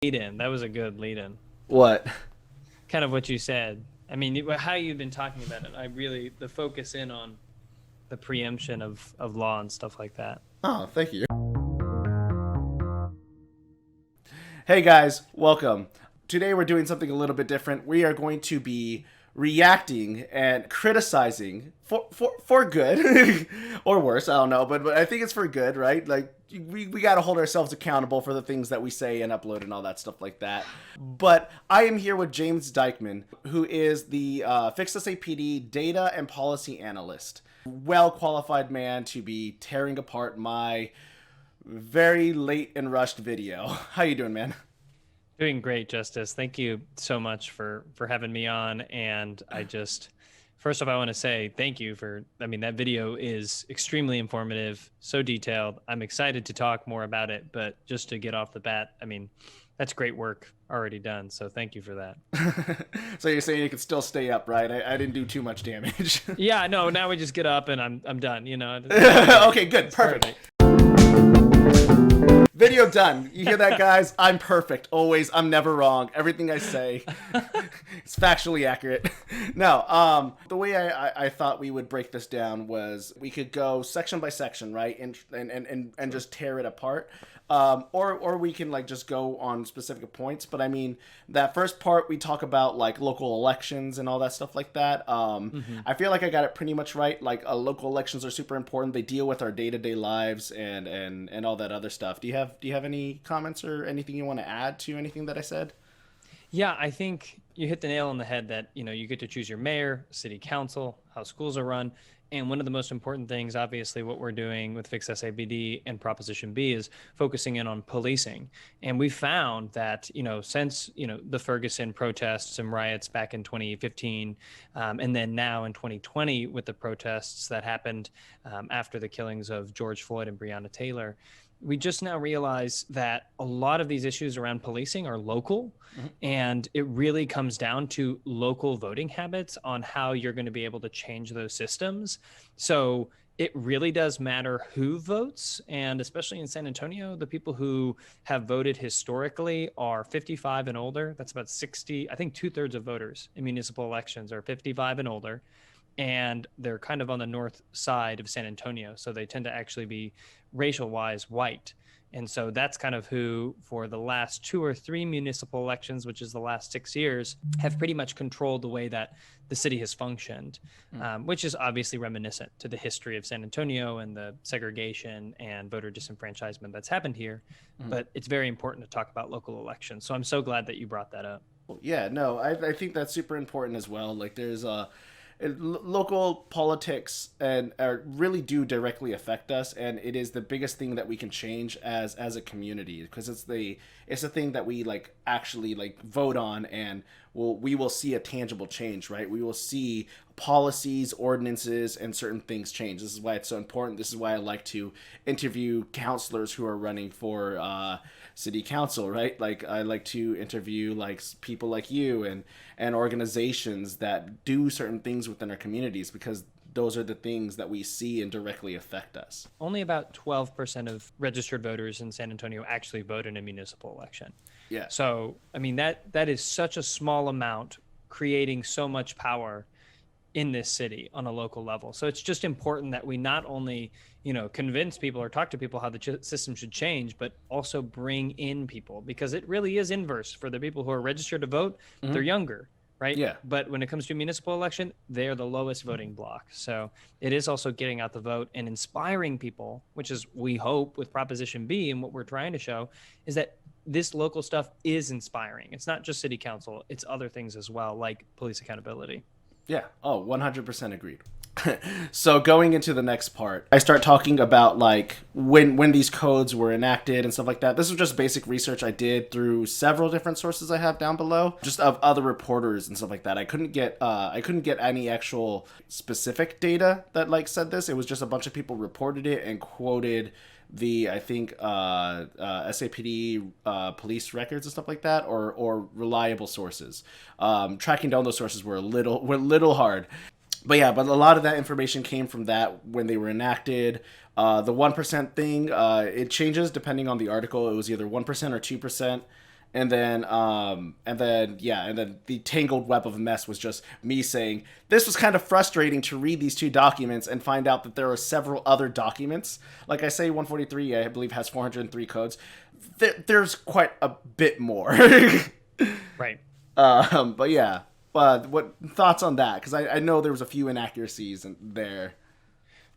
Lead-in. That was a good lead-in. What? Kind of what you said. I mean, how you've been talking about it. The focus in on the preemption of law and stuff like that. Oh, thank you. Hey guys, welcome. Today we're doing something a little bit different. We are going to be reacting and criticizing for good or worse, I don't know, but I think it's for good, right? Like we got to hold ourselves accountable for the things that we say and upload and all that stuff like that. But I am here with James Dykman, who is the FixSAPD data and policy analyst. Well qualified man to be tearing apart my very late and rushed video. How you doing, man? Doing great, Justice. Thank you so much for having me on. And first off, I want to say thank you for, I mean, that video is extremely informative, so detailed. I'm excited to talk more about it, but just to get off the bat, I mean, that's great work already done. So thank you for that. So you're saying you can still stay up, right? I didn't do too much damage. Yeah, no, now we just get up and I'm done, you know. Okay, good. Perfect. Video done. You hear that, guys? I'm perfect. Always. I'm never wrong. Everything I say is factually accurate. No, the way I thought we would break this down was we could go section by section, right? And just tear it apart. Or we can like just go on specific points. But I mean, that first part we talk about like local elections and all that stuff like that. I feel like I got it pretty much right. Like local elections are super important. They deal with our day-to-day lives and all that other stuff. Do you have any comments or anything you want to add to anything that I said? Yeah, I think you hit the nail on the head that, you know, you get to choose your mayor, city council, how schools are run. And one of the most important things, obviously, what we're doing with FixSAPD and Proposition B is focusing in on policing. And we found that, you know, since, you know, the Ferguson protests and riots back in 2015, and then now in 2020 with the protests that happened after the killings of George Floyd and Breonna Taylor, we just now realize that a lot of these issues around policing are local, and it really comes down to local voting habits on how you're going to be able to change those systems. So it really does matter who votes. And especially in San Antonio, the people who have voted historically are 55 and older. That's about 60, I think 2/3 of voters in municipal elections are 55 and older. And they're kind of on the north side of San Antonio. So they tend to actually be racial wise white. And so that's kind of who, for the last 2 or 3 municipal elections, which is the last 6 years, have pretty much controlled the way that the city has functioned, which is obviously reminiscent to the history of San Antonio and the segregation and voter disenfranchisement that's happened here. But it's very important to talk about local elections. So I'm so glad that you brought that up. Yeah, no, I think that's super important as well. Like there's local politics and really do directly affect us, and it is the biggest thing that we can change as a community, because it's the thing that we like actually like vote on, and we will see a tangible change, right? We will see policies, ordinances, and certain things change. This is why it's so important. This is why I like to interview counselors who are running for city council, right? Like I like to interview like people like you and organizations that do certain things within our communities, because those are the things that we see and directly affect us. Only about 12% of registered voters in San Antonio actually vote in a municipal election. Yeah. So, I mean, that is such a small amount, creating so much power in this city on a local level. So it's just important that we not only, you know, convince people or talk to people how the system should change, but also bring in people, because it really is inverse for the people who are registered to vote. They're younger, right? Yeah. But when it comes to a municipal election, they're the lowest voting block. So it is also getting out the vote and inspiring people, which is, we hope, with Proposition B, and what we're trying to show is that this local stuff is inspiring. It's not just city council, it's other things as well, like police accountability. Yeah. Oh, 100% agreed. So going into the next part, I start talking about like when these codes were enacted and stuff like that. This was just basic research I did through several different sources I have down below, just of other reporters and stuff like that. I couldn't get any actual specific data that like said this. It was just a bunch of people reported it and quoted the, I think, SAPD police records and stuff like that, or reliable sources. Tracking down those sources were a little hard. But yeah, but a lot of that information came from that when they were enacted. The 1% thing, it changes depending on the article. It was either 1% or 2%. And then the tangled web of mess was just me saying this was kind of frustrating to read these two documents and find out that there are several other documents. Like I say, 143, I believe, has 403 codes. There's quite a bit more. Right. But yeah, but what thoughts on that? Because I know there was a few inaccuracies there.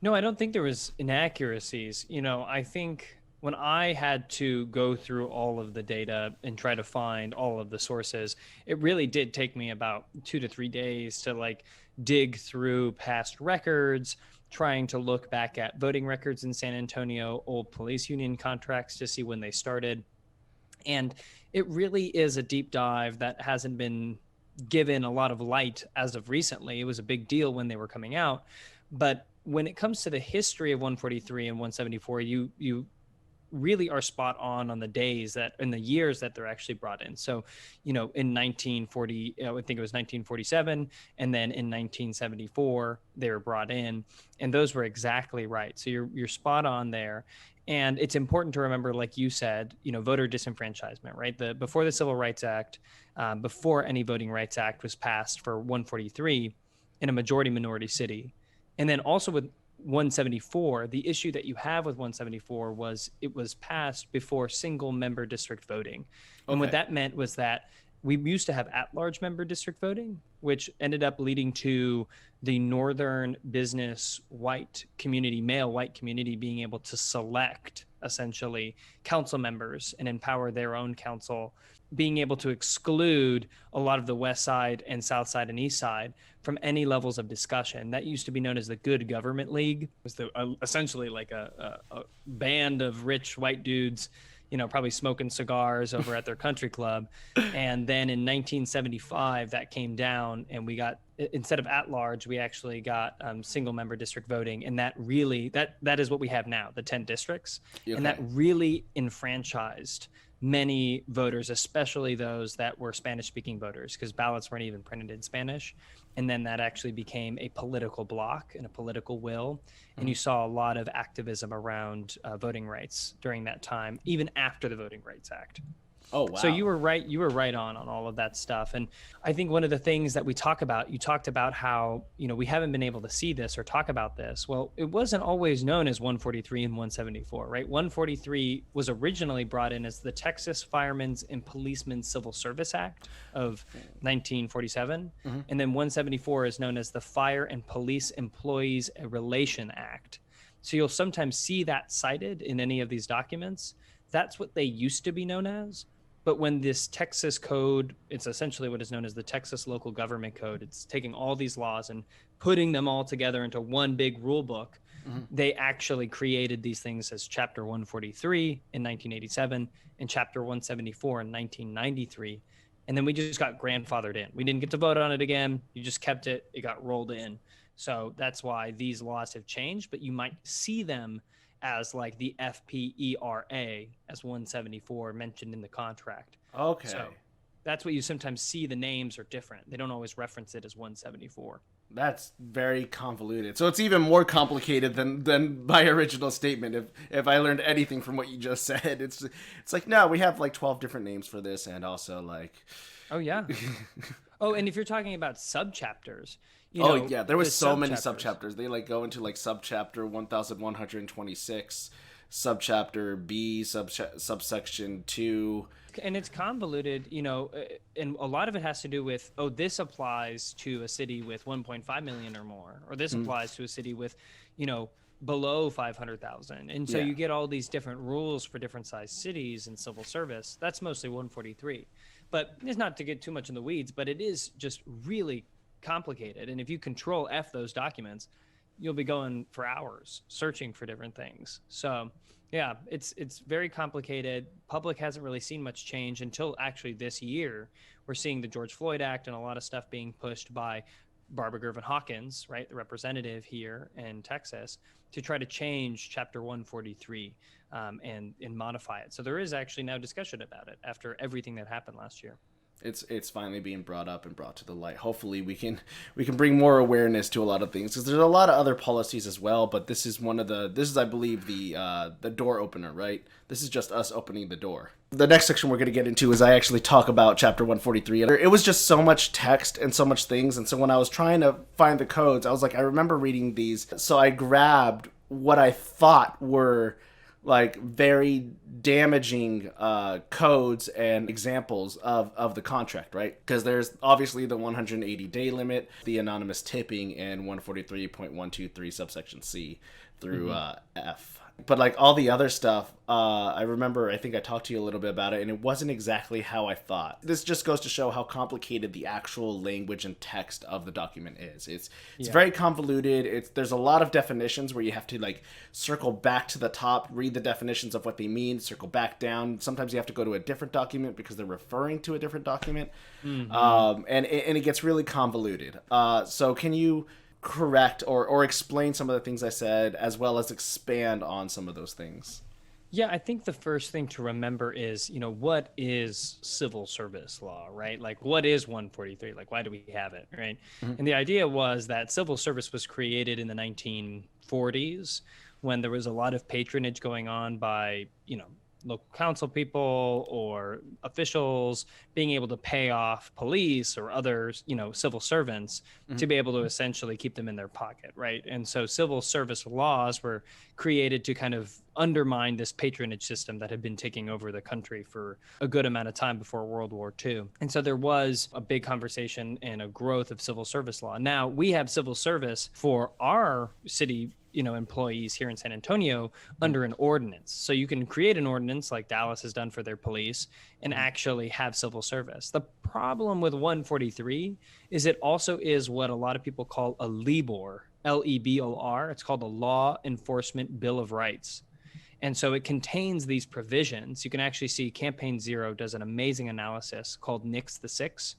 No, I don't think there was inaccuracies. I think when I had to go through all of the data and try to find all of the sources, it really did take me about 2 to 3 days to like dig through past records, trying to look back at voting records in San Antonio, old police union contracts to see when they started. And it really is a deep dive that hasn't been given a lot of light as of recently. It was a big deal when they were coming out. But when it comes to the history of 143 and 174, you really are spot on the days that in the years that they're actually brought in. So, in 1940, I think it was 1947, and then in 1974 they were brought in, and those were exactly right. So you're spot on there. And it's important to remember, like you said, voter disenfranchisement, right? Before the Civil Rights Act, before any Voting Rights Act was passed for 143 in a majority minority city. And then also with 174, the issue that you have with 174 was it was passed before single member district voting. And what that meant was that we used to have at-large member district voting, which ended up leading to the northern business white community, male white community, being able to select essentially council members and empower their own council, being able to exclude a lot of the west side and south side and east side from any levels of discussion. That used to be known as the Good Government League. It was essentially like a band of rich white dudes, probably smoking cigars over at their country club. And then in 1975, that came down, and we got, instead of at large, we actually got single member district voting. And that really, that is what we have now, the 10 districts. Okay. And that really enfranchised many voters, especially those that were Spanish-speaking voters, because ballots weren't even printed in Spanish. And then that actually became a political bloc and a political will. And you saw a lot of activism around voting rights during that time, even after the Voting Rights Act. Oh, wow. So you were right. You were right on all of that stuff. And I think one of the things that we talk about, you talked about how, we haven't been able to see this or talk about this. Well, it wasn't always known as 143 and 174, right? 143 was originally brought in as the Texas Firemen's and Policemen's Civil Service Act of 1947. Mm-hmm. And then 174 is known as the Fire and Police Employees Relation Act. So you'll sometimes see that cited in any of these documents. That's what they used to be known as. But when this Texas code, it's essentially what is known as the Texas Local Government Code. It's taking all these laws and putting them all together into one big rule book. Mm-hmm. They actually created these things as Chapter 143 in 1987 and Chapter 174 in 1993. And then we just got grandfathered in. We didn't get to vote on it again. You just kept it. It got rolled in. So that's why these laws have changed, but you might see them as like the FPERA as 174 mentioned in the contract. Okay. So that's what you sometimes see. The names are different. They don't always reference it as 174. That's very convoluted. So it's even more complicated than my original statement. If I learned anything from what you just said, it's like, no, we have like 12 different names for this, and also like, oh yeah. Oh, and if you're talking about subchapters, yeah, there was so many subchapters. They like go into like subchapter 1126, subchapter B, subsection 2. And it's convoluted, and a lot of it has to do with, this applies to a city with 1.5 million or more, or this applies to a city with, below 500,000. And so you get all these different rules for different sized cities and civil service. That's mostly 143. But it's not to get too much in the weeds, but it is just really complicated. And if you control F those documents, you'll be going for hours searching for different things. So yeah, it's very complicated. Public hasn't really seen much change until actually this year. We're seeing the George Floyd Act and a lot of stuff being pushed by Barbara Gervin Hawkins, right, the representative here in Texas, to try to change Chapter 143 and modify it. So there is actually now discussion about it after everything that happened last year. It's finally being brought up and brought to the light. Hopefully we can bring more awareness to a lot of things, because there's a lot of other policies as well, but this is I believe the door opener, right? This is just us opening the door. The next section we're going to get into is I actually talk about chapter 143. It was just so much text and so much things, and so when I was trying to find the codes, I was like, I remember reading these, so I grabbed what I thought were like very damaging codes and examples of the contract, right? Because there's obviously the 180-day limit, the anonymous tipping, and 143.123 subsection C through F. But like all the other stuff, I remember, I think I talked to you a little bit about it, and it wasn't exactly how I thought. This just goes to show how complicated the actual language and text of the document is. It's very convoluted. There's a lot of definitions where you have to like circle back to the top, read the definitions of what they mean, circle back down. Sometimes you have to go to a different document because they're referring to a different document, and it gets really convoluted. So can you correct or explain some of the things I said, as well as expand on some of those things? Yeah, I think the first thing to remember is, what is civil service law, right? Like, what is 143? Like, why do we have it, right? And the idea was that civil service was created in the 1940s when there was a lot of patronage going on by, local council people or officials being able to pay off police or other, civil servants to be able to essentially keep them in their pocket, right? And so civil service laws were created to kind of undermine this patronage system that had been taking over the country for a good amount of time before World War II. And so there was a big conversation and a growth of civil service law. Now we have civil service for our city employees here in San Antonio under an ordinance. So you can create an ordinance like Dallas has done for their police and actually have civil service. The problem with 143 is it also is what a lot of people call a LEBOR, LEBOR. It's called a Law Enforcement Bill of Rights. And so it contains these provisions. You can actually see Campaign Zero does an amazing analysis called Nix the Six.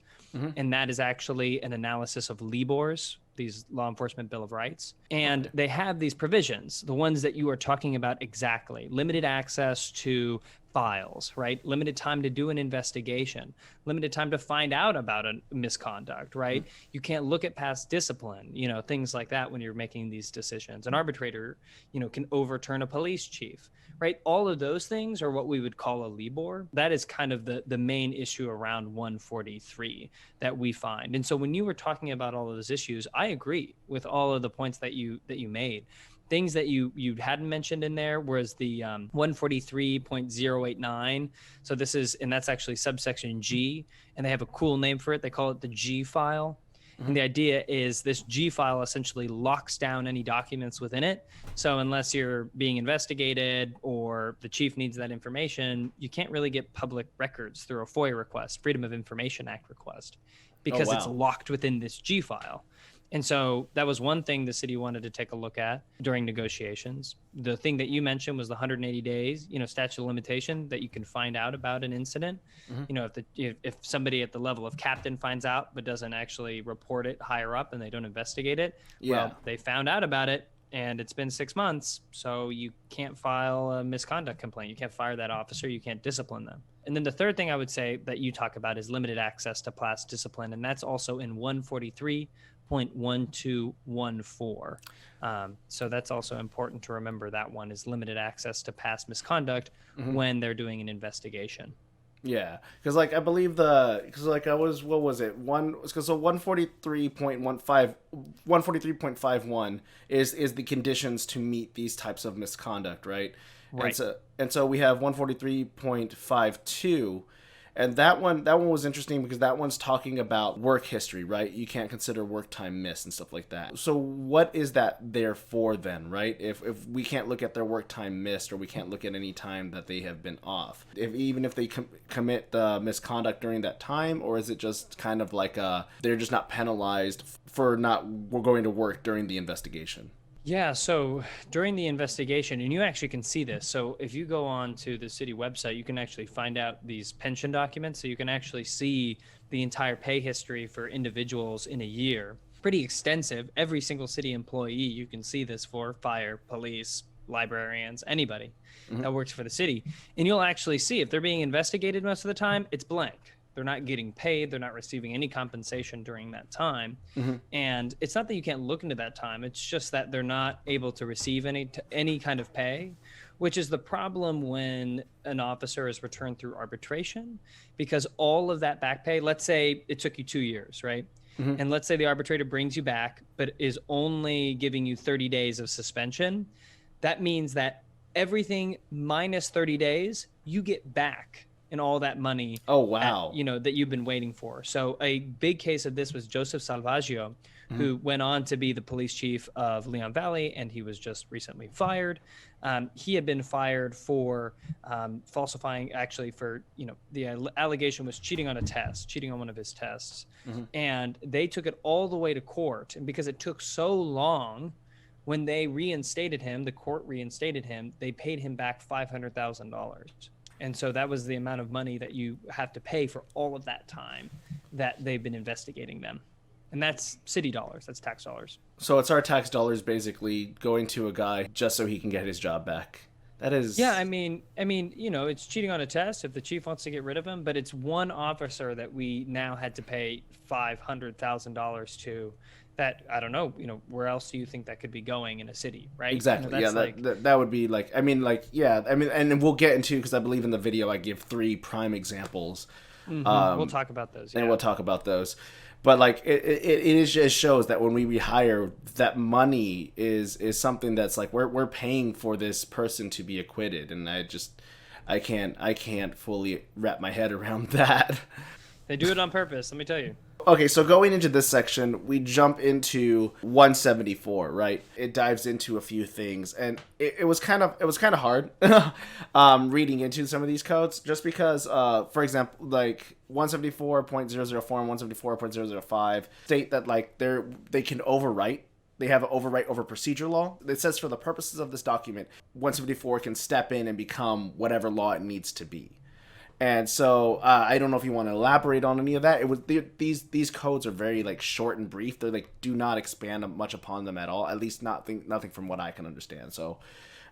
And that is actually an analysis of LEBORs, these Law Enforcement Bill of Rights. And they have these provisions, the ones that you are talking about exactly. Limited access to files, right? Limited time to do an investigation, limited time to find out about a misconduct, right? You can't look at past discipline, things like that when you're making these decisions. An arbitrator, can overturn a police chief, right? All of those things are what we would call a LEBOR. That is kind of the main issue around 143 that we find. And so when you were talking about all of those issues, I agree with all of the points that you made. Things that you hadn't mentioned in there was the 143.089. So this is, and that's actually subsection G, and they have a cool name for it. They call it the G file. And the idea is this G file essentially locks down any documents within it. So unless you're being investigated or the chief needs that information, you can't really get public records through a FOIA request, Freedom of Information Act request, because it's locked within this G file. And so that was one thing the city wanted to take a look at during negotiations. The thing that you mentioned was the 180 days, statute of limitation that you can find out about an incident. If somebody at the level of captain finds out but doesn't actually report it higher up and they don't investigate it, well, they found out about it and it's been 6 months, so you can't file a misconduct complaint. You can't fire that officer. You can't discipline them. And then the third thing I would say that you talk about is limited access to past discipline, and that's also in 143.1214. So that's also important to remember. That one is limited access to past misconduct when they're doing an investigation. Yeah, because I believe what was it? 143.51 is the conditions to meet these types of misconduct, right? Right. And so we have 143.52. And that one was interesting because that one's talking about work history, right? You can't consider work time missed and stuff like that. So what is that there for then, right? If we can't look at their work time missed, or we can't look at any time that they have been off, even if they commit the misconduct during that time, or is it just kind of like they're just not penalized for not going to work during the investigation? Yeah, so during the investigation, and you actually can see this. So if you go on to the city website, you can actually find out these pension documents. So you can actually see the entire pay history for individuals in a year. Pretty extensive. Every single city employee, you can see this for: fire, police, librarians, anybody that works for the city. And you'll actually see if they're being investigated most of the time, it's blank. They're not getting paid. They're not receiving any compensation during that time. And it's not that you can't look into that time. It's just that they're not able to receive any kind of pay, which is the problem when an officer is returned through arbitration, because all of that back pay, let's say it took you 2 years, right? And let's say the arbitrator brings you back, but is only giving you 30 days of suspension. That means that everything minus 30 days, you get back in all that money. Oh, wow. That you've been waiting for. So a big case of this was Joseph Salvaggio, who went on to be the police chief of Leon Valley, and he was just recently fired. He had been fired for falsifying, actually for, the allegation was cheating on one of his tests. And they took it all the way to court. And because it took so long, when they reinstated him, the court reinstated him, they paid him back $500,000. And so that was the amount of money that you have to pay for all of that time that they've been investigating them. And that's city dollars, that's tax dollars. So it's our tax dollars basically going to a guy just so he can get his job back. That is... Yeah, I mean, it's cheating on a test if the chief wants to get rid of him, but it's one officer that we now had to pay $500,000 to. That, I don't know, where else do you think that could be going in a city, right? Exactly. That would be and we'll get into, because I believe in the video I give 3 prime examples. We'll talk about those. Yeah. And we'll talk about those. But it just shows that when we rehire, that money is something that's like we're paying for this person to be acquitted, and I can't fully wrap my head around that. They do it on purpose, let me tell you. Okay, so going into this section, we jump into 174, right? It dives into a few things, and it was kind of hard reading into some of these codes, just because, for example, like 174.004 and 174.005 state that they can overwrite. They have an overwrite over procedure law. It says for the purposes of this document, 174 can step in and become whatever law it needs to be. And so I don't know if you want to elaborate on any of that. These codes are very short and brief. They do not expand much upon them at all. At least nothing from what I can understand. So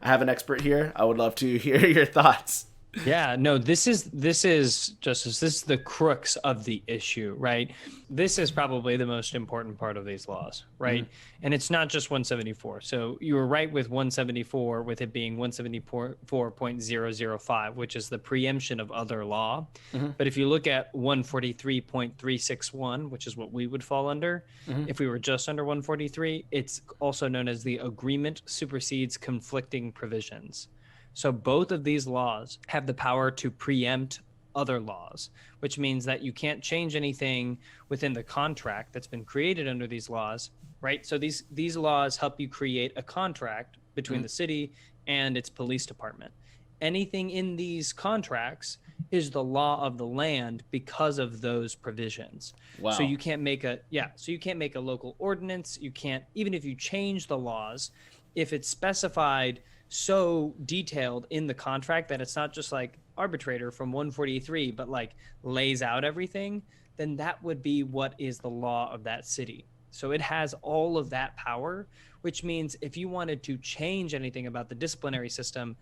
I have an expert here. I would love to hear your thoughts. Yeah, no, this is Justice. This is the crux of the issue, right? This is probably the most important part of these laws, right? And it's not just 174. So you were right with 174, with it being 174.005, which is the preemption of other law. But if you look at 143.361, which is what we would fall under, if we were just under 143, it's also known as the agreement supersedes conflicting provisions. So both of these laws have the power to preempt other laws, which means that you can't change anything within the contract that's been created under these laws, right? So these laws help you create a contract between the city and its police department. Anything in these contracts is the law of the land because of those provisions. Wow. So you can't make a local ordinance. You can't, even if you change the laws, if it's specified so detailed in the contract that it's not just like arbitrator from 143, but lays out everything, then that would be what is the law of that city. So it has all of that power, which means if you wanted to change anything about the disciplinary system,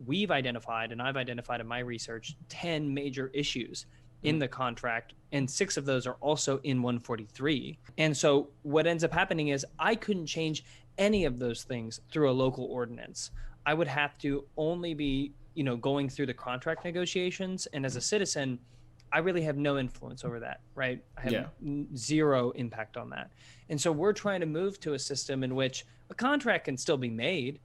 we've identified, and I've identified in my research, 10 major issues in the contract, and 6 of those are also in 143. And so what ends up happening is I couldn't change any of those things through a local ordinance. I would have to only be, going through the contract negotiations. And as a citizen, I really have no influence over that, right? I have zero impact on that. And so we're trying to move to a system in which a contract can still be made,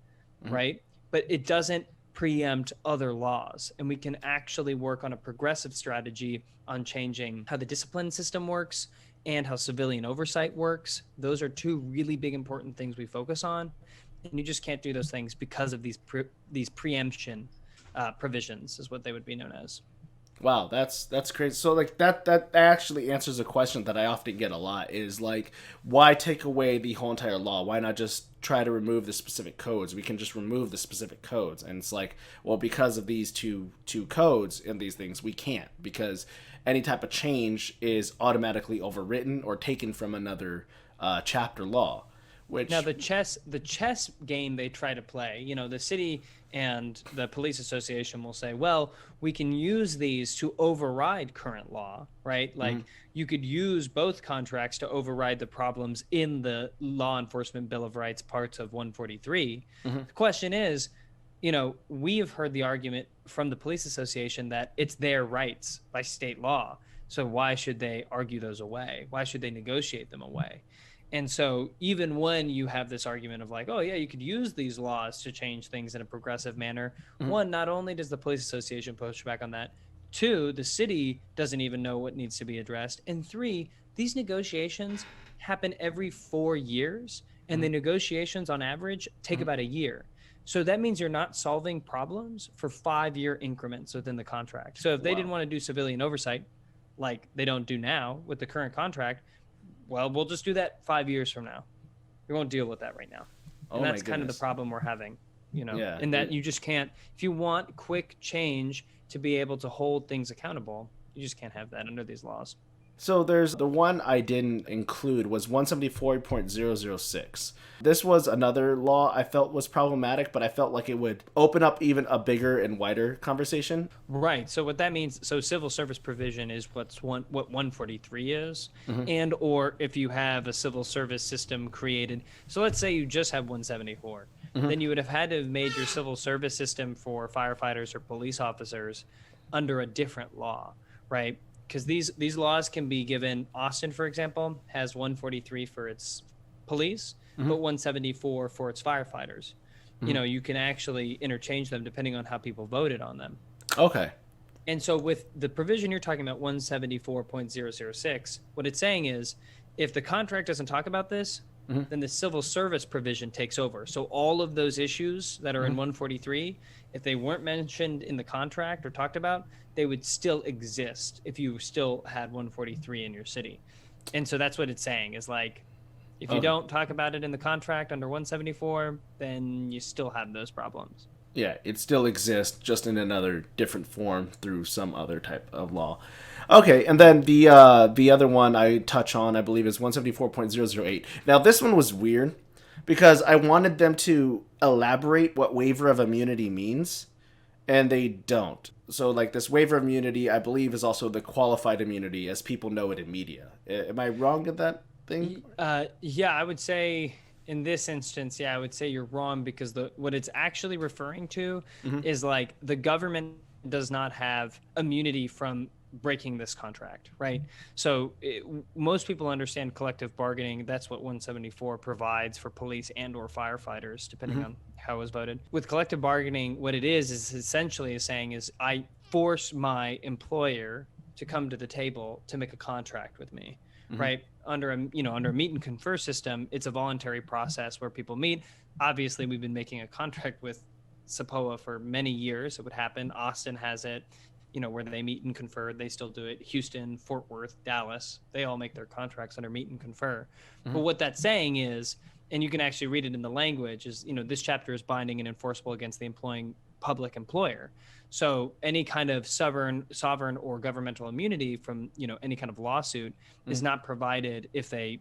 right? But it doesn't preempt other laws. And we can actually work on a progressive strategy on changing how the discipline system works and how civilian oversight works. Those are 2 really big important things we focus on, and you just can't do those things because of these preemption provisions, is what they would be known as. Wow, that's crazy. So that actually answers a question that I often get a lot, is why take away the whole entire law? Why not just try to remove the specific codes? We can just remove the specific codes. And it's because of these two codes and these things, we can't, because any type of change is automatically overwritten or taken from another chapter law, Now which the chess game they try to play, the city and the police association will say, well, we can use these to override current law, right? Like you could use both contracts to override the problems in the Law Enforcement Bill of Rights parts of 143. The question is, we have heard the argument from the police association that it's their rights by state law. So why should they argue those away? Why should they negotiate them away? And so even when you have this argument of like, oh yeah, you could use these laws to change things in a progressive manner, one, not only does the police association push back on that, two, the city doesn't even know what needs to be addressed, and three, these negotiations happen every 4 years, and the negotiations on average take about a year. So that means you're not solving problems for 5-year increments within the contract. So if they didn't want to do civilian oversight, like they don't do now with the current contract, well, we'll just do that 5 years from now. We won't deal with that right now. And that's kind of the problem we're having, in that you just can't, if you want quick change to be able to hold things accountable, you just can't have that under these laws. So there's the one I didn't include was 174.006. This was another law I felt was problematic, but I felt like it would open up even a bigger and wider conversation. Right. So what that means, so civil service provision is what 143 is, and or if you have a civil service system created. So let's say you just have 174. Then you would have had to have made your civil service system for firefighters or police officers under a different law, right? Because these laws can be given. Austin, for example, has 143 for its police, but 174 for its firefighters. You can actually interchange them depending on how people voted on them. Okay. And so with the provision you're talking about, 174.006, what it's saying is if the contract doesn't talk about this, then the civil service provision takes over. So all of those issues that are in 143, if they weren't mentioned in the contract or talked about, they would still exist if you still had 143 in your city. And so that's what it's saying is like, if you don't talk about it in the contract under 174, then you still have those problems. Yeah, it still exists, just in another different form through some other type of law. Okay, and then the other one I touch on, I believe, is 174.008. Now, this one was weird because I wanted them to elaborate what waiver of immunity means, and they don't. So, like, this waiver of immunity, I believe, is also the qualified immunity as people know it in media. Am I wrong at that thing? Yeah, I would say in this instance, I would say you're wrong because what it's actually referring to is like the government does not have immunity from breaking this contract, right? So most people understand collective bargaining. That's what 174 provides for police and or firefighters, depending on how it was voted. With collective bargaining, what it is essentially saying is I force my employer to come to the table to make a contract with me, right? Under a meet and confer system, it's a voluntary process where people meet. Obviously, we've been making a contract with SAPOA for many years. It would happen. Austin has it, where they meet and confer. They still do it. Houston, Fort Worth, Dallas, they all make their contracts under meet and confer. But what that's saying is, and you can actually read it in the language, is, this chapter is binding and enforceable against the employing public employer. So any kind of sovereign or governmental immunity from, any kind of lawsuit is not provided if they,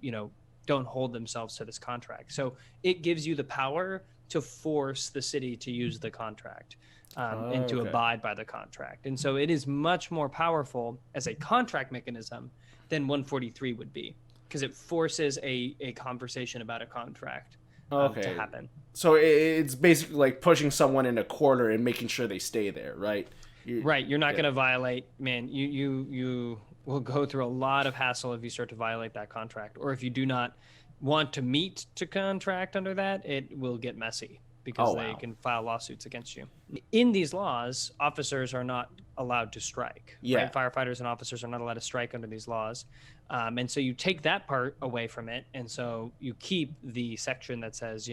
don't hold themselves to this contract. So it gives you the power to force the city to use the contract. And to abide by the contract. And so it is much more powerful as a contract mechanism than 143 would be, because it forces a conversation about a contract to happen. So it's basically like pushing someone in a corner and making sure they stay there, right? Right. You're not going to violate, man. You will go through a lot of hassle if you start to violate that contract. Or if you do not want to meet to contract under that, it will get messy. Because they can file lawsuits against you. In these laws, officers are not allowed to strike. Yeah. Right? Firefighters and officers are not allowed to strike under these laws. And so you take that part away from it. And so you keep the section that says,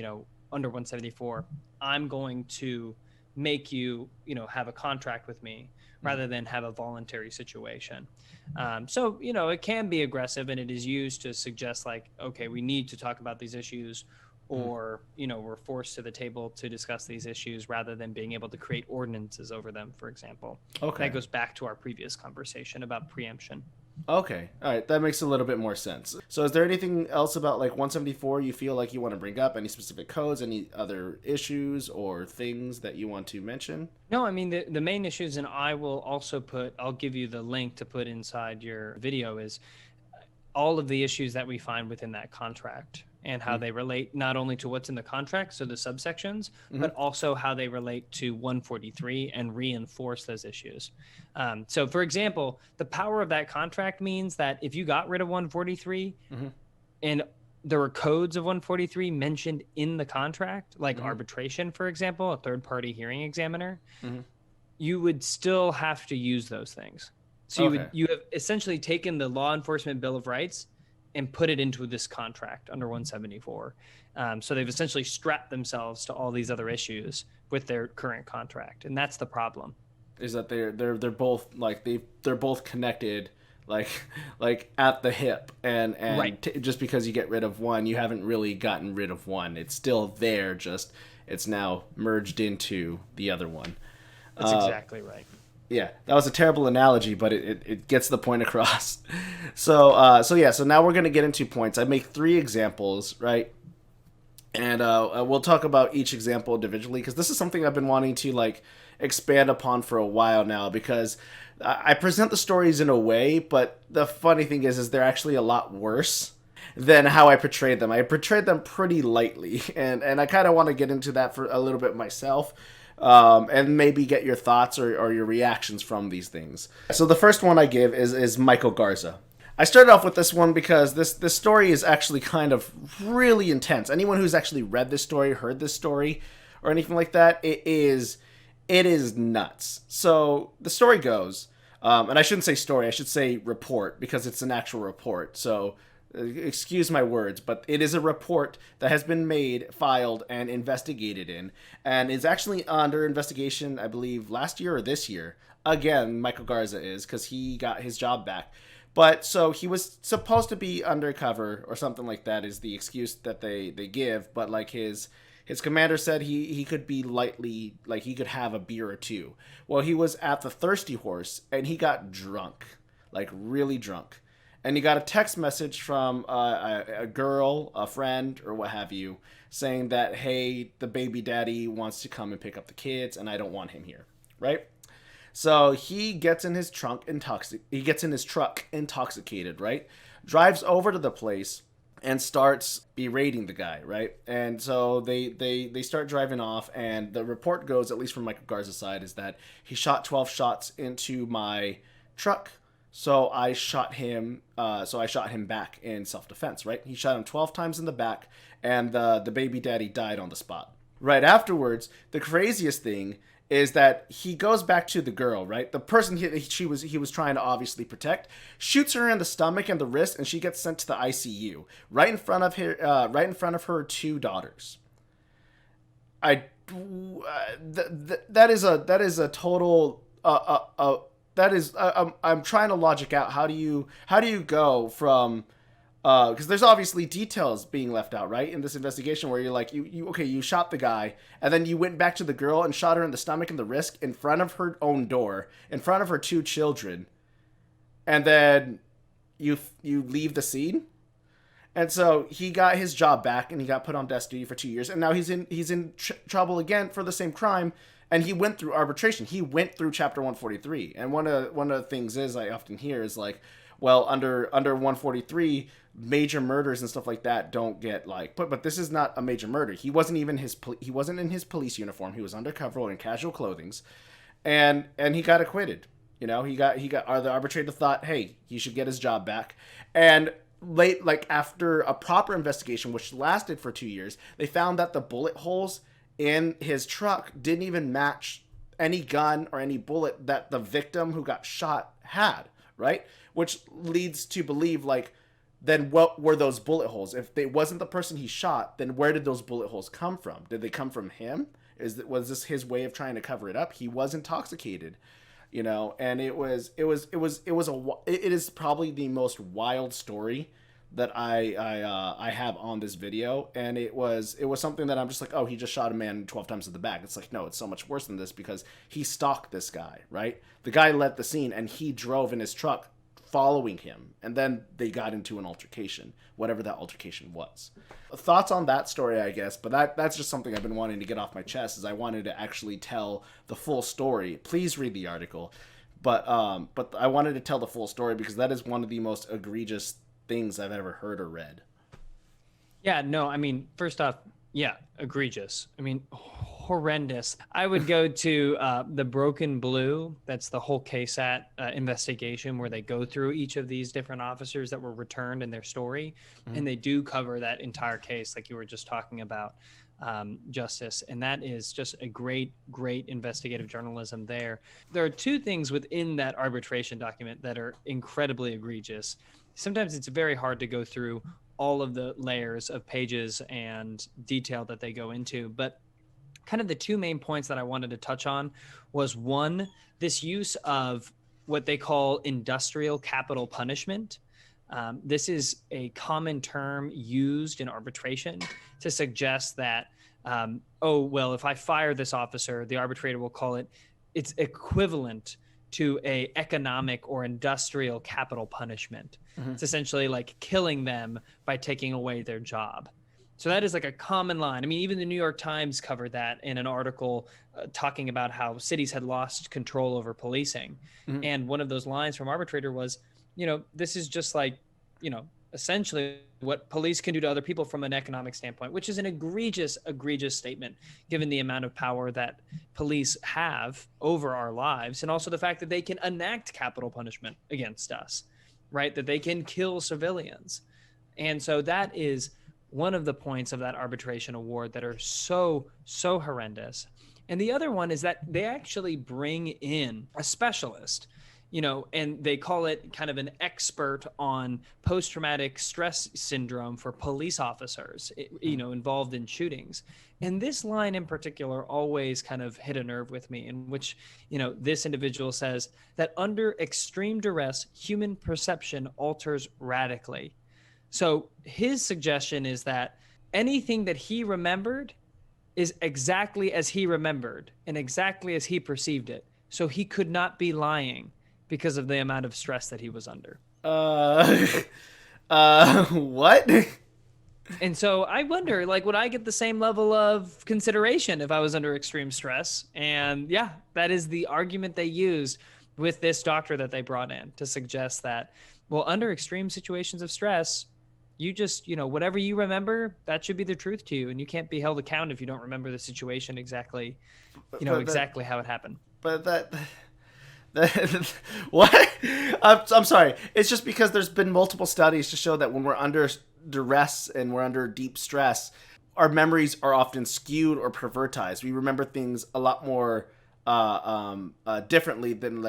under 174, I'm going to make you, have a contract with me rather than have a voluntary situation. So, it can be aggressive, and it is used to suggest like, okay, we need to talk about these issues, or, we're forced to the table to discuss these issues rather than being able to create ordinances over them, for example. Okay. That goes back to our previous conversation about preemption. Okay. All right. That makes a little bit more sense. So is there anything else about like 174 you feel like you want to bring up? Any specific codes, any other issues or things that you want to mention? No, I mean, the main issues, and I will also I'll give you the link to put inside your video, is all of the issues that we find within that contract and how they relate not only to what's in the contract, so the subsections, but also how they relate to 143 and reinforce those issues. So, for example, the power of that contract means that if you got rid of 143 and there were codes of 143 mentioned in the contract, like arbitration, for example, a third party hearing examiner, you would still have to use those things. So you have essentially taken the law enforcement bill of rights and put it into this contract under 174. So they've essentially strapped themselves to all these other issues with their current contract, and that's the problem. Is that they're both like they're both connected, like at the hip, and Right. just because you get rid of one, you haven't really gotten rid of one. It's still there, just it's now merged into the other one. That's exactly right. Yeah, that was a terrible analogy, but it gets the point across. So now we're gonna get into points. I make 3 examples, right? And we'll talk about each example individually because this is something I've been wanting to like expand upon for a while now. Because I present the stories in a way, but the funny thing is they're actually a lot worse than how I portrayed them. I portrayed them pretty lightly, and I kind of want to get into that for a little bit myself. And maybe get your thoughts or your reactions from these things. So the first one I give is Michael Garza. I started off with this one because this story is actually kind of really intense. Anyone who's actually read this story, heard this story, or anything like that, it is nuts. So the story goes, and I shouldn't say story, I should say report because it's an actual report. So excuse my words, but it is a report that has been made, filed, and investigated in, and is actually under investigation, I believe, last year or this year. Again, Michael Garza is, because he got his job back. But so he was supposed to be undercover or something like that is the excuse that they give. But like his commander said he could be lightly, like he could have a beer or two. Well, he was at the Thirsty Horse and he got drunk, like really drunk. And he got a text message from a girl, a friend, or what have you, saying that, hey, the baby daddy wants to come and pick up the kids, and I don't want him here, right? So he gets in his truck intoxicated, right? Drives over to the place and starts berating the guy, right? And so they start driving off, and the report goes, at least from Michael Garza's side, is that he shot 12 shots into my truck. So I shot him. Back in self-defense. Right? He shot him 12 times in the back, and the baby daddy died on the spot. Right afterwards, the craziest thing is that he goes back to the girl. Right, the person he was trying to obviously protect, shoots her in the stomach and the wrist, and she gets sent to the ICU right in front of her 2 daughters. That is a total that is I'm trying to logic out how do you go from because there's obviously details being left out, right, in this investigation where you're like you shot the guy and then you went back to the girl and shot her in the stomach and the wrist in front of her own door, in front of her 2 children, and then you leave the scene. And so he got his job back and he got put on desk duty for 2 years, and now he's in trouble again for the same crime. And he went through arbitration. He went through Chapter 143. And one of the things is I often hear is like, well, under 143, major murders and stuff like that don't get like. But this is not a major murder. He wasn't even he wasn't in his police uniform. He was undercover or in casual clothing, and he got acquitted. You know, the arbitrator thought, hey, he should get his job back. And after a proper investigation, which lasted for 2 years, they found that the bullet holes in his truck didn't even match any gun or any bullet that the victim who got shot had, right? Which leads to believe, like, then what were those bullet holes? If they wasn't the person he shot, then where did those bullet holes come from? Did they come from him? Was this his way of trying to cover it up? He was intoxicated, you know, and it is probably the most wild story that I have on this video, and it was something that I'm just like, oh, he just shot a man 12 times in the back. It's like, no, it's so much worse than this because he stalked this guy, right? The guy left the scene and he drove in his truck following him, and then they got into an altercation, whatever that altercation was. Thoughts on that story, I guess, but that's just something I've been wanting to get off my chest, is I wanted to actually tell the full story. Please read the article. But I wanted to tell the full story because that is one of the most egregious things I've ever heard or read. Yeah, no, I mean, first off, yeah, egregious. I mean, horrendous. I would go to the Broken Blue. That's the whole KSAT investigation where they go through each of these different officers that were returned in their story. Mm-hmm. And they do cover that entire case like you were just talking about, Justice. And that is just a great, great investigative journalism there. There are two things within that arbitration document that are incredibly egregious. Sometimes it's very hard to go through all of the layers of pages and detail that they go into. But kind of the two main points that I wanted to touch on was, one, this use of what they call industrial capital punishment. This is a common term used in arbitration to suggest that, if I fire this officer, the arbitrator will call it's equivalent to a economic or industrial capital punishment. Mm-hmm. It's essentially like killing them by taking away their job. So that is like a common line. I mean, even the New York Times covered that in an article talking about how cities had lost control over policing. Mm-hmm. And one of those lines from arbitrator was, this is just like, essentially what police can do to other people from an economic standpoint, which is an egregious statement, given the amount of power that police have over our lives. And also the fact that they can enact capital punishment against us, right? That they can kill civilians. And so that is one of the points of that arbitration award that are so, so horrendous. And the other one is that they actually bring in a specialist, and they call it kind of an expert on post-traumatic stress syndrome for police officers, involved in shootings. And this line in particular always kind of hit a nerve with me, in which, this individual says that under extreme duress, human perception alters radically. So his suggestion is that anything that he remembered is exactly as he remembered and exactly as he perceived it. So he could not be lying because of the amount of stress that he was under. What? And so I wonder, would I get the same level of consideration if I was under extreme stress? And yeah, that is the argument they used with this doctor that they brought in to suggest that, under extreme situations of stress, you just, whatever you remember, that should be the truth to you. And you can't be held accountable if you don't remember the situation exactly, exactly how it happened. But what? I'm sorry. It's just because there's been multiple studies to show that when we're under duress and we're under deep stress, our memories are often skewed or pervertized. We remember things a lot more differently than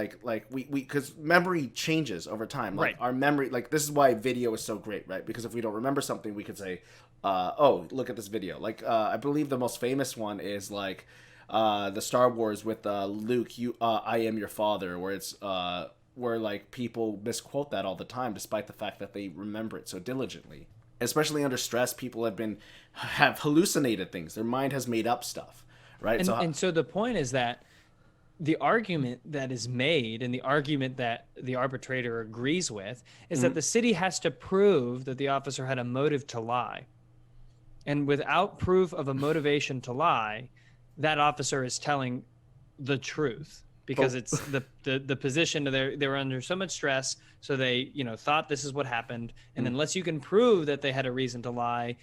we because memory changes over time. Right. Our memory, this is why video is so great, right? Because if we don't remember something, we could say, look at this video. I believe the most famous one is the Star Wars with Luke, I am your father, where it's where people misquote that all the time, despite the fact that they remember it so diligently. Especially under stress, people have hallucinated things. Their mind has made up stuff, right? And so the point is that the argument that is made, and the argument that the arbitrator agrees with, is that the city has to prove that the officer had a motive to lie. And without proof of a motivation to lie, that officer is telling the truth, because it's the position they were under so much stress. So they, thought this is what happened. And unless you can prove that they had a reason to lie,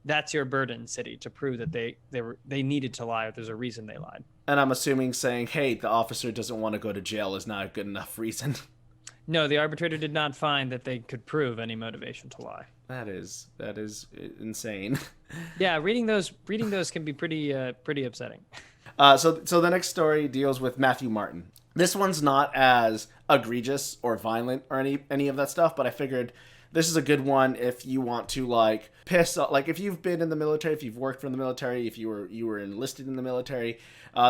that's your burden, city, to prove that they needed to lie, or there's a reason they lied. And I'm assuming saying, hey, the officer doesn't want to go to jail is not a good enough reason. No, the arbitrator did not find that they could prove any motivation to lie. That is insane. Yeah, reading those can be pretty upsetting. So the next story deals with Matthew Martin. This one's not as egregious or violent or any of that stuff, but I figured this is a good one if you want to piss off, if you've been in the military, if you've worked for the military, if you were enlisted in the military,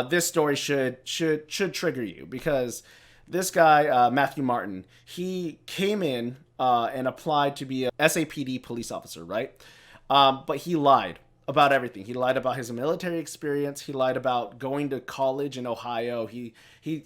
this story should trigger you, because this guy, Matthew Martin, he came in and applied to be a SAPD police officer, right? But he lied about everything. He lied about his military experience. He lied about going to college in Ohio. He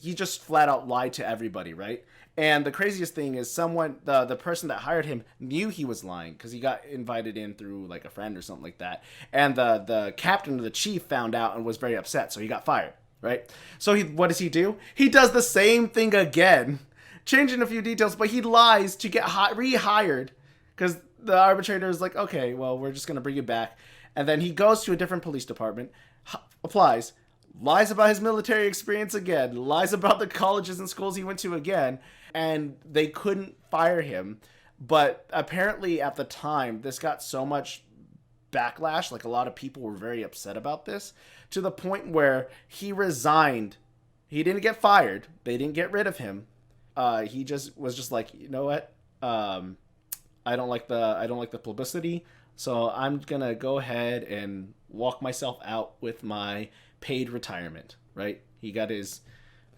just flat out lied to everybody, right? And the craziest thing is the person that hired him knew he was lying because he got invited in through like a friend or something like that. And the captain or the chief found out and was very upset, so he got fired, right? So what does he do? He does the same thing again, changing a few details, but he lies to get rehired because the arbitrator is like, okay, well, we're just going to bring you back. And then he goes to a different police department, applies, lies about his military experience again, lies about the colleges and schools he went to again, and they couldn't fire him. But apparently at the time, this got so much backlash, like a lot of people were very upset about this, to the point where he resigned. He didn't get fired. They didn't get rid of him. He just was just like, you know what? I don't like the publicity, so I'm gonna go ahead and walk myself out with my paid retirement, right? He got his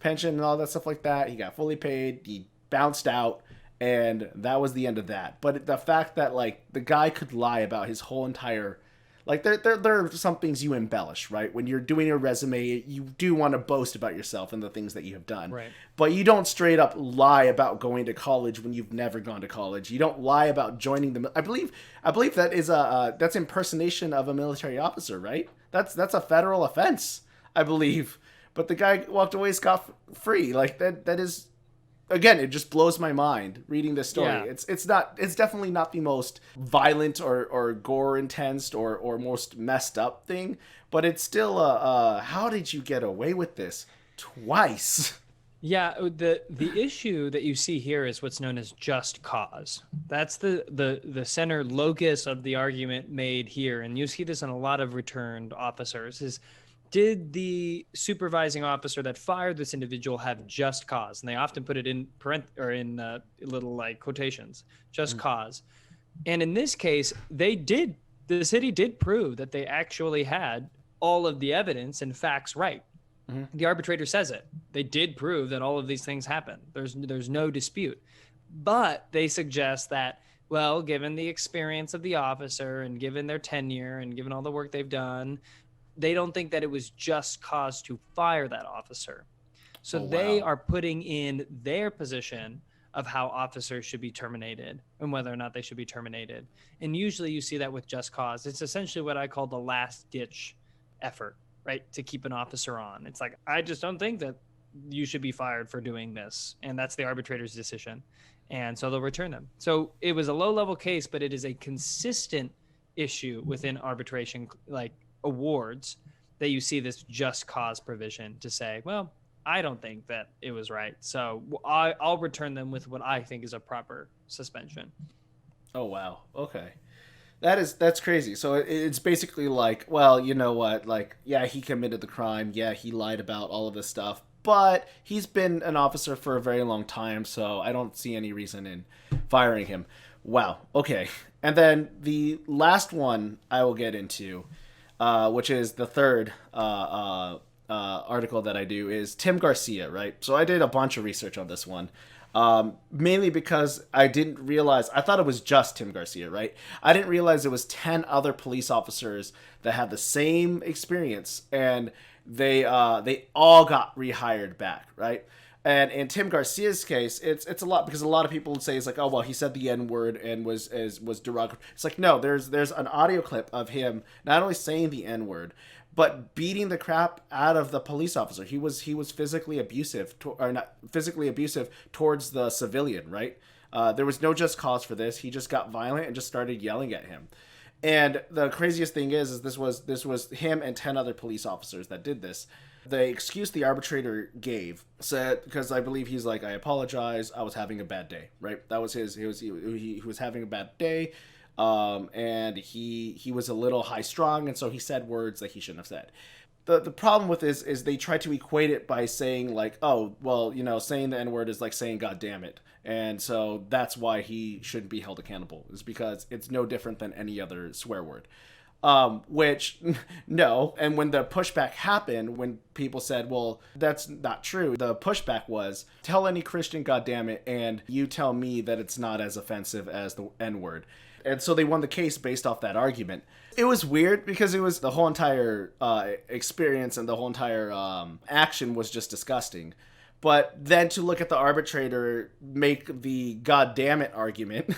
pension and all that stuff like that. He got fully paid. He bounced out, and that was the end of that. But the fact that like the guy could lie about his whole entire, like there are some things you embellish, right? When you're doing a resume, you do want to boast about yourself and the things that you have done. Right. But you don't straight up lie about going to college when you've never gone to college. You don't lie about joining the. I believe that is that's impersonation of a military officer, right? That's a federal offense, I believe. But the guy walked away scot-free. Like that is, again, it just blows my mind reading this story. Yeah. It's definitely not the most violent or gore intense or most messed up thing, but it's still how did you get away with this twice? Yeah, the issue that you see here is what's known as just cause. That's the center locus of the argument made here, and you see this in a lot of returned officers. Is did the supervising officer that fired this individual have just cause? And they often put it in little like quotations, just cause. And in this case, the city did prove that they actually had all of the evidence and facts right. Mm-hmm. The arbitrator says it. They did prove that all of these things happened. There's no dispute. But they suggest that, well, given the experience of the officer and given their tenure and given all the work they've done, they don't think that it was just cause to fire that officer. So they are putting in their position of how officers should be terminated and whether or not they should be terminated. And usually you see that with just cause. It's essentially what I call the last ditch effort, right? To keep an officer on. It's like, I just don't think that you should be fired for doing this. And that's the arbitrator's decision. And so they'll return them. So it was a low level case, but it is a consistent issue within arbitration, like awards, that you see this just cause provision to say, well, I don't think that it was right, so I'll return them with what I think is a proper suspension. Oh wow, okay, that's crazy. So it's basically like, well, you know what, like, yeah, he committed the crime, yeah, he lied about all of this stuff, but he's been an officer for a very long time, so I don't see any reason in firing him. Wow, okay. And then the last one I will get into, which is the third article that I do, is Tim Garcia, right? So I did a bunch of research on this one, mainly because I didn't realize, I thought it was just Tim Garcia, right? I didn't realize it was 10 other police officers that had the same experience, and they all got rehired back, right? And in Tim Garcia's case, it's a lot, because a lot of people would say, it's like, oh, well, he said the N-word and was derogatory. It's like, no, there's an audio clip of him not only saying the N-word, but beating the crap out of the police officer. He was physically abusive, towards the civilian, right? There was no just cause for this. He just got violent and just started yelling at him. And the craziest thing is this was him and 10 other police officers that did this. The excuse the arbitrator gave said, because I believe he's like, I apologize, I was having a bad day, right? That was his. He was having a bad day, and he was a little high strung, and so he said words that he shouldn't have said. The problem with this is they try to equate it by saying like, oh, well, you know, saying the N-word is like saying God damn it, and so that's why he shouldn't be held accountable, is because it's no different than any other swear word. Which, no. And when the pushback happened, when people said, well, that's not true, the pushback was, tell any Christian goddammit, and you tell me that it's not as offensive as the N-word. And so they won the case based off that argument. It was weird because it was the whole entire experience and the whole entire action was just disgusting. But then to look at the arbitrator make the "God damn it" argument,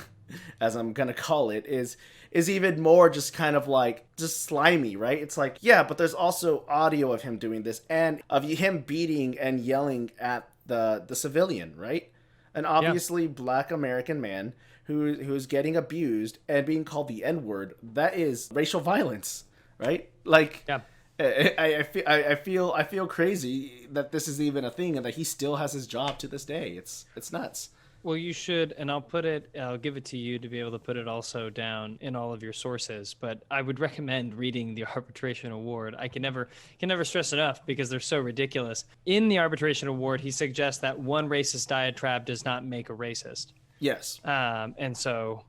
as I'm gonna call it, is even more just kind of like just slimy, right? It's like, yeah, but there's also audio of him doing this and of him beating and yelling at the civilian, right? An obviously black American man who's getting abused and being called the N-word. That is racial violence, right? Like, Yeah. I feel crazy that this is even a thing and that he still has his job to this day. It's nuts. Well, you should, and I'll give it to you to be able to put it also down in all of your sources. But I would recommend reading the arbitration award. I can never stress enough because they're so ridiculous. In the arbitration award, he suggests that one racist diatribe does not make a racist. Yes. And so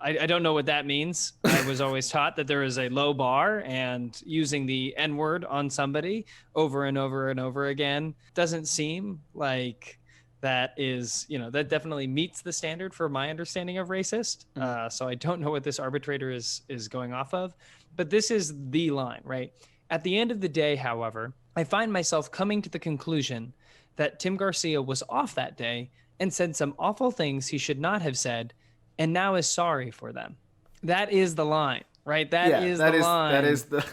I don't know what that means. I was always taught that there is a low bar, and using the N-word on somebody over and over and over again doesn't seem like that is, that definitely meets the standard for my understanding of racist. So I don't know what this arbitrator is going off of, but this is the line, right? At the end of the day, however, I find myself coming to the conclusion that Tim Garcia was off that day and said some awful things he should not have said, and now is sorry for them. That is the line, right? That is the line. That is the...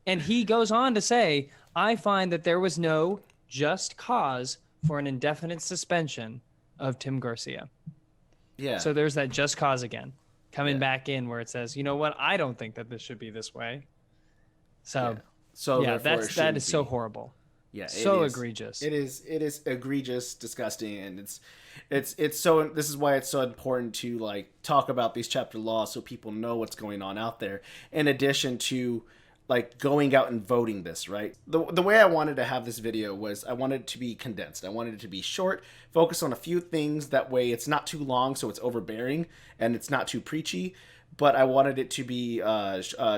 And he goes on to say, I find that there was no just cause for an indefinite suspension of Tim Garcia. Yeah. So there's that just cause again, coming back in where it says, you know what? I don't think that this should be this way. So that is so horrible. Yeah, so egregious. It is egregious, disgusting, and it's so. This is why it's so important to like talk about these chapter laws so people know what's going on out there. In addition to like going out and voting this, right? The way I wanted to have this video was I wanted it to be condensed. I wanted it to be short, focus on a few things. That way it's not too long, so it's overbearing, and it's not too preachy. But I wanted it to be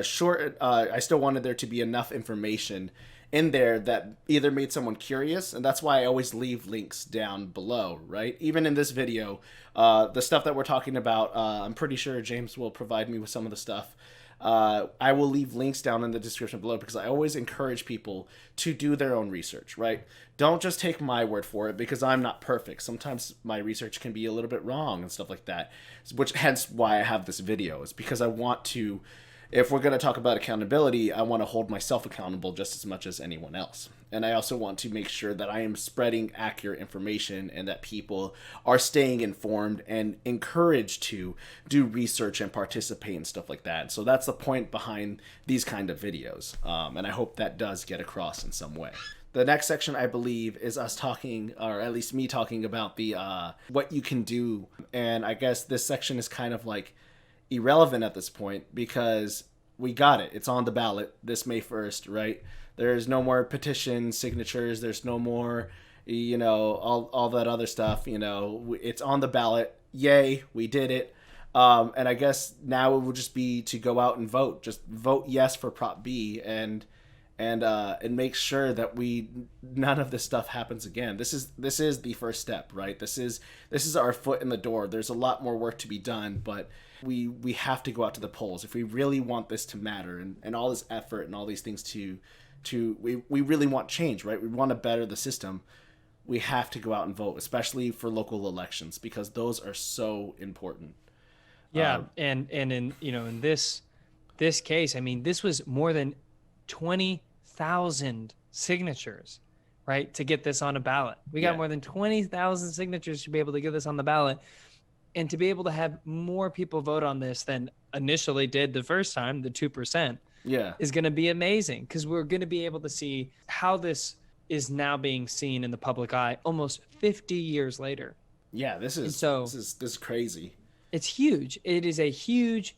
short. I still wanted there to be enough information in there that either made someone curious, and that's why I always leave links down below, right? Even in this video, the stuff that we're talking about, I'm pretty sure James will provide me with some of the stuff. I will leave links down in the description below because I always encourage people to do their own research, right? Don't just take my word for it because I'm not perfect. Sometimes my research can be a little bit wrong and stuff like that, which hence why I have this video, is because I want to, if we're going to talk about accountability, I want to hold myself accountable just as much as anyone else. And I also want to make sure that I am spreading accurate information and that people are staying informed and encouraged to do research and participate and stuff like that. So that's the point behind these kind of videos. And I hope that does get across in some way. The next section, I believe, is us talking, or at least me talking about the what you can do. And I guess this section is kind of like irrelevant at this point because we got it. It's on the ballot this May 1st, right? There's no more petition signatures. There's no more, all that other stuff. It's on the ballot. Yay, we did it. And I guess now it will just be to go out and vote. Just vote yes for Prop B and make sure that none of this stuff happens again. This is the first step, right? This is our foot in the door. There's a lot more work to be done, but we have to go out to the polls if we really want this to matter and all this effort and all these things we really want change, right? We want to better the system. We have to go out and vote, especially for local elections, because those are so important. Yeah, and in this case, I mean, this was more than 20,000 signatures, right, to get this on a ballot. We got more than 20,000 signatures to be able to get this on the ballot, and to be able to have more people vote on this than initially did the first time, the 2%. Is going to be amazing, because we're going to be able to see how this is now being seen in the public eye almost 50 years later. Yeah, this is crazy. It's huge. It is a huge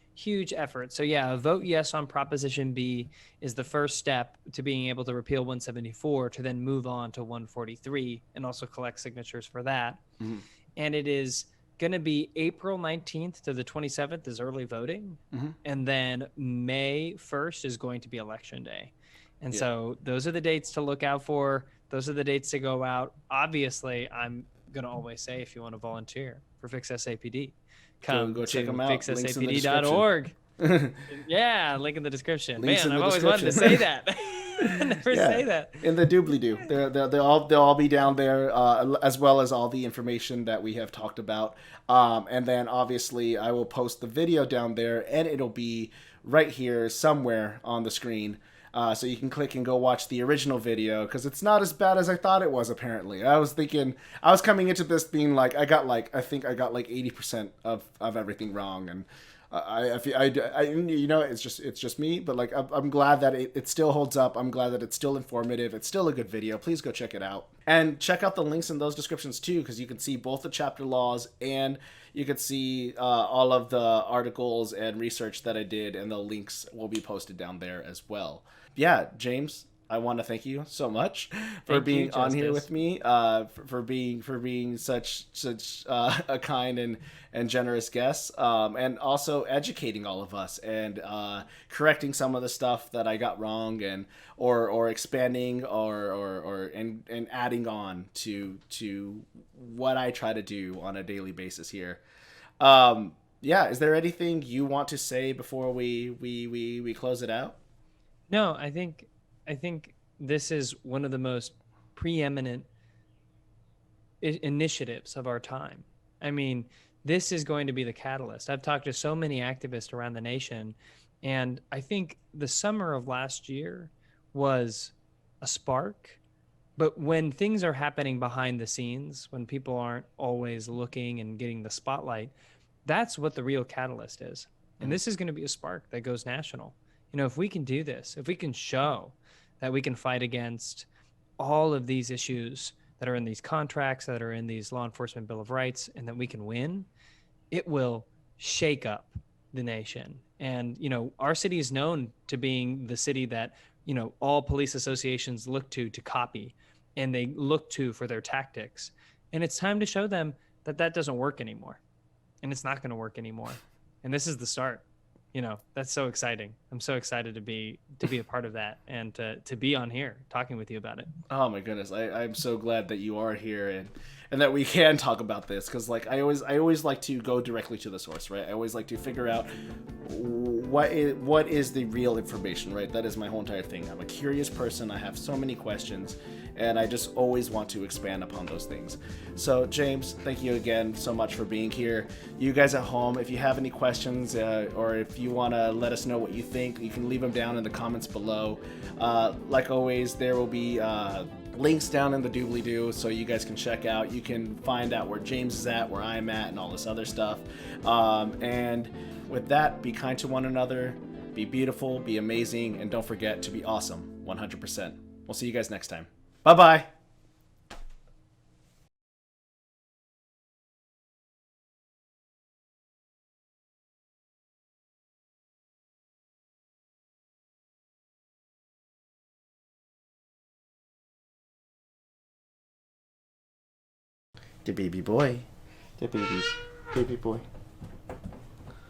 effort. So yeah, a vote yes on Proposition B is the first step to being able to repeal 174, to then move on to 143 and also collect signatures for that. Mm-hmm. And it is going to be April 19th to the 27th is early voting. Mm-hmm. And then May 1st is going to be election day. And so those are the dates to look out for. Those are the dates to go out. Obviously, I'm going to always say, if you want to volunteer for FixSAPD, come go check to them out. FixSAPD.org. Yeah, link in the description. Links Man, in the I've always wanted to say that. Never Yeah, say that. in the doobly doo. They'll all be down there, as well as all the information that we have talked about. And then obviously I will post the video down there, and it'll be right here somewhere on the screen. So you can click and go watch the original video, because it's not as bad as I thought it was. Apparently, I was thinking, I was coming into this being like, I think I got like 80% of everything wrong, and you know, it's just me, but like I'm glad that it still holds up. I'm glad that it's still informative. It's still a good video. Please go check it out, and check out the links in those descriptions too, because you can see both the chapter laws, and you can see all of the articles and research that I did, and the links will be posted down there as well. Yeah, James, I want to thank you so much for Thank you, being on here Justice. with me, for being such a kind and generous guest, and also educating all of us, and correcting some of the stuff that I got wrong, and or expanding, and adding on to what I try to do on a daily basis here. Yeah, is there anything you want to say before we close it out? No, I think this is one of the most preeminent initiatives of our time. I mean, this is going to be the catalyst. I've talked to so many activists around the nation, and I think the summer of last year was a spark. But when things are happening behind the scenes, when people aren't always looking and getting the spotlight, that's what the real catalyst is. And this is going to be a spark that goes national. You know, if we can do this, if we can show that we can fight against all of these issues that are in these contracts, that are in these law enforcement bill of rights, and that we can win, it will shake up the nation. And, you know, our city is known to being the city that, you know, all police associations look to copy, and they look to for their tactics. And it's time to show them that that doesn't work anymore, and it's not going to work anymore. And this is the start. You know, that's so exciting. I'm so excited to be a part of that, and to be on here talking with you about it. Oh my goodness, I'm so glad that you are here, and that we can talk about this, because like I always like to go directly to the source, right? I always like to figure out what is the real information, right? That is my whole entire thing. I'm a curious person. I have so many questions, and I just always want to expand upon those things. So James, thank you again so much for being here. You guys at home, if you have any questions, or if you want to let us know what you think, you can leave them down in the comments below. Like always, there will be links down in the doobly-doo, so you guys can check out. You can find out where James is at, where I'm at, and all this other stuff. And with that, be kind to one another, be beautiful, be amazing, and don't forget to be awesome 100%. We'll see you guys next time. Bye-bye. The baby boy. The baby boy.